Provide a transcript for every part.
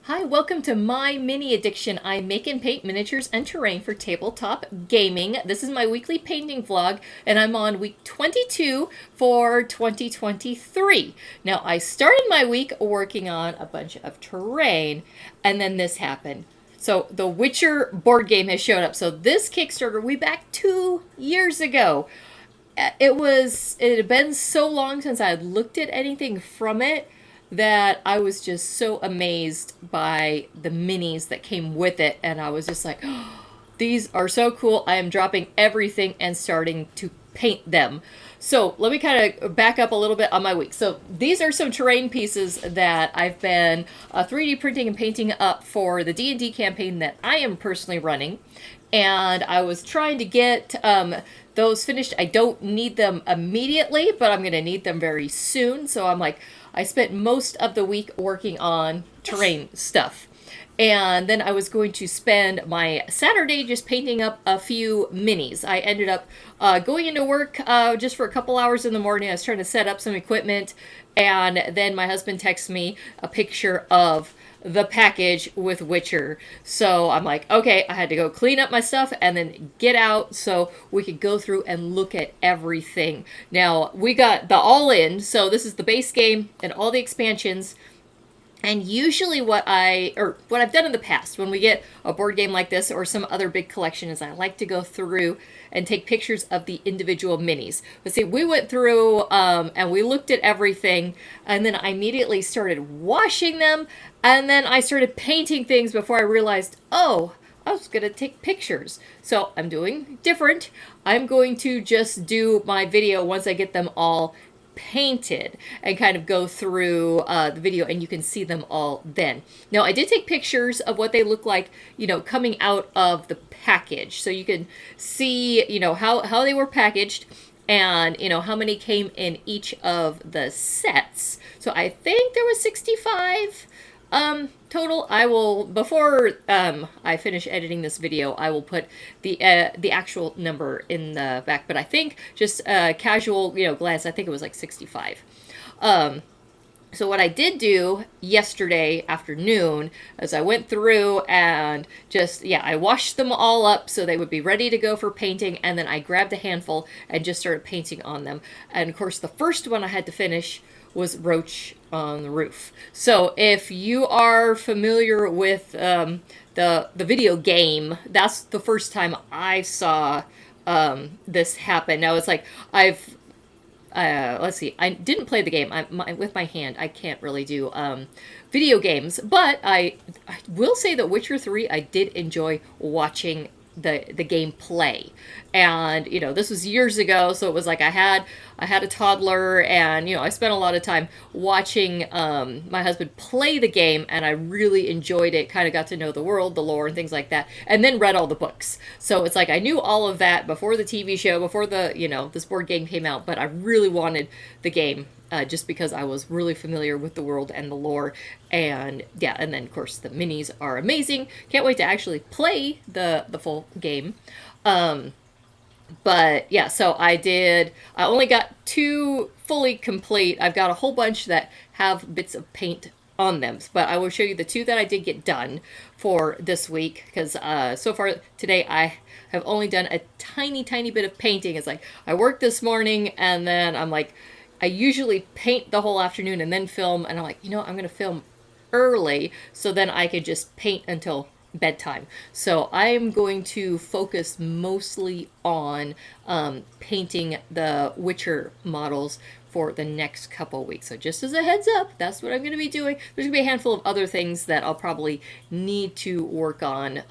Hi, welcome to My Mini Addiction. I make and paint miniatures and terrain for tabletop gaming. This is my weekly painting vlog, and I'm on week 22 for 2023. Now, I started my week working on a bunch of terrain, and then this happened. So, the Witcher board game has showed up. So, this Kickstarter, way back 2 years ago. It had been so long since I had looked at anything from it that I was just so amazed by the minis that came with it. And I was just like, oh, these are so cool. I am dropping everything and starting to paint them. So let me kind of back up a little bit on my week. So these are some terrain pieces that I've been 3D printing and painting up for the D&D campaign that I am personally running. And I was trying to get those finished. I don't need them immediately, but I'm going to need them very soon. So I'm like, I spent most of the week working on terrain stuff. And then I was going to spend my Saturday just painting up a few minis. I ended up going into work just for a couple hours in the morning. I was trying to set up some equipment. And then my husband texts me a picture of the package with Witcher. So I'm like, okay, I had to go clean up my stuff and then get out so we could go through and look at everything. Now, we got the all-in, so this is the base game and all the expansions. And usually what I've done in the past when we get a board game like this or some other big collection is I like to go through and take pictures of the individual minis. But see, we went through and we looked at everything, and then I immediately started washing them, and then I started painting things before I realized, oh, I was going to take pictures. So I'm doing different. I'm going to just do my video once I get them all painted and kind of go through the video, and you can see them all then. Now, I did take pictures of what they look like, coming out of the package. So you can see, how they were packaged and, how many came in each of the sets. So I think there was 65 total. I will, before I finish editing this video, I will put the actual number in the back. But I think just casual, glance, I think it was like 65. So what I did do yesterday afternoon is I went through and I washed them all up so they would be ready to go for painting, and then I grabbed a handful and just started painting on them. And of course, the first one I had to finish was Roach on the Roof. So if you are familiar with the video game, that's the first time I saw this happen. Now it's like let's see, I didn't play the game. With my hand, I can't really do video games, but I will say that Witcher 3, I did enjoy watching the game play. And this was years ago, so it was like I had a toddler, and I spent a lot of time watching my husband play the game, and I really enjoyed it. Kind of got to know the world, the lore, and things like that, and then read all the books. So it's like I knew all of that before the TV show, before the this board game came out, but I really wanted the game just because I was really familiar with the world and the lore. And yeah, and then of course the minis are amazing. Can't wait to actually play the full game. But yeah, so I only got 2 fully complete. I've got a whole bunch that have bits of paint on them, but I will show you the 2 that I did get done for this week, because so far today I have only done a tiny bit of painting. It's like I worked this morning, and then I'm like, I usually paint the whole afternoon and then film, and I'm like, I'm going to film early so then I could just paint until bedtime. So I am going to focus mostly on painting the Witcher models for the next couple weeks. So just as a heads up, that's what I'm going to be doing. There's going to be a handful of other things that I'll probably need to work on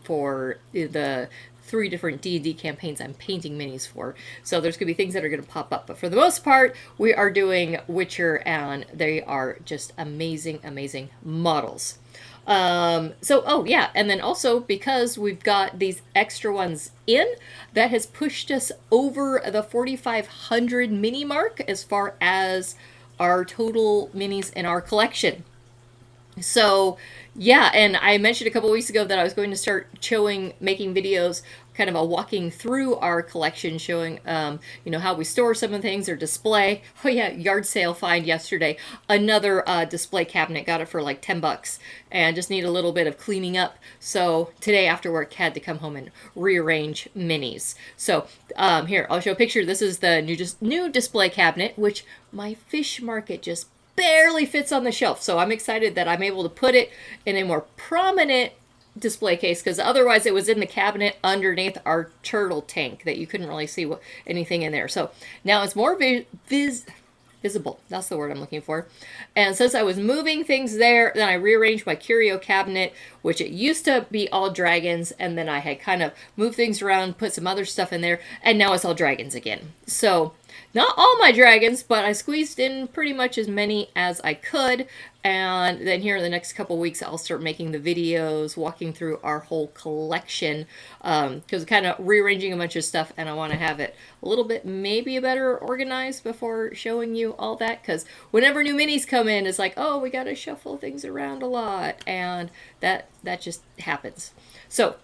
for the 3 different D&D campaigns I'm painting minis for. So there's going to be things that are going to pop up. But for the most part, we are doing Witcher, and they are just amazing models. Oh yeah, and then also because we've got these extra ones in, that has pushed us over the 4,500 mini mark as far as our total minis in our collection. So yeah, and I mentioned a couple weeks ago that I was going to start making videos kind of a walking through our collection, showing, you know, how we store some of the things or display. Oh yeah, yard sale find yesterday. Another display cabinet, got it for like 10 bucks and just need a little bit of cleaning up. So today after work had to come home and rearrange minis. So here, I'll show a picture. This is the new display cabinet, which my fish market just barely fits on the shelf. So I'm excited that I'm able to put it in a more prominent display case, because otherwise it was in the cabinet underneath our turtle tank that you couldn't really see anything in there. So now it's more visible. That's the word I'm looking for. And since I was moving things there, then I rearranged my curio cabinet, which it used to be all dragons, and then I had kind of moved things around, put some other stuff in there, and now it's all dragons again. So not all my dragons, but I squeezed in pretty much as many as I could. And then here in the next couple weeks, I'll start making the videos, walking through our whole collection, because kind of rearranging a bunch of stuff, and I want to have it a little bit maybe better organized before showing you all that, because whenever new minis come in, it's like, oh, we got to shuffle things around a lot, and that just happens. So,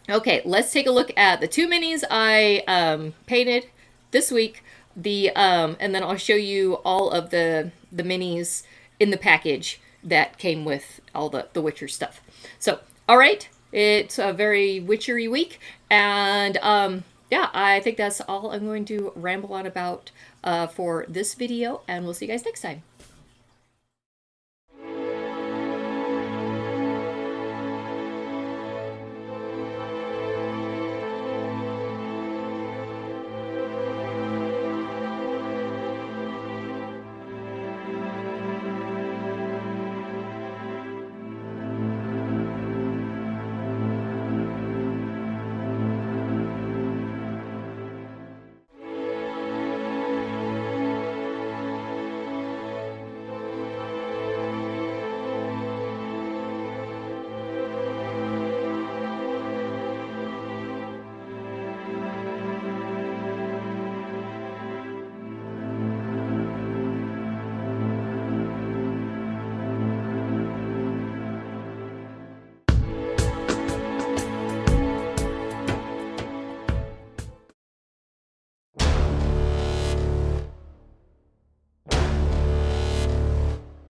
okay, let's take a look at the 2 minis I painted this week. And then I'll show you all of the minis in the package that came with all the Witcher stuff. So, all right, it's a very Witchery week, and yeah, I think that's all I'm going to ramble on about for this video, and we'll see you guys next time.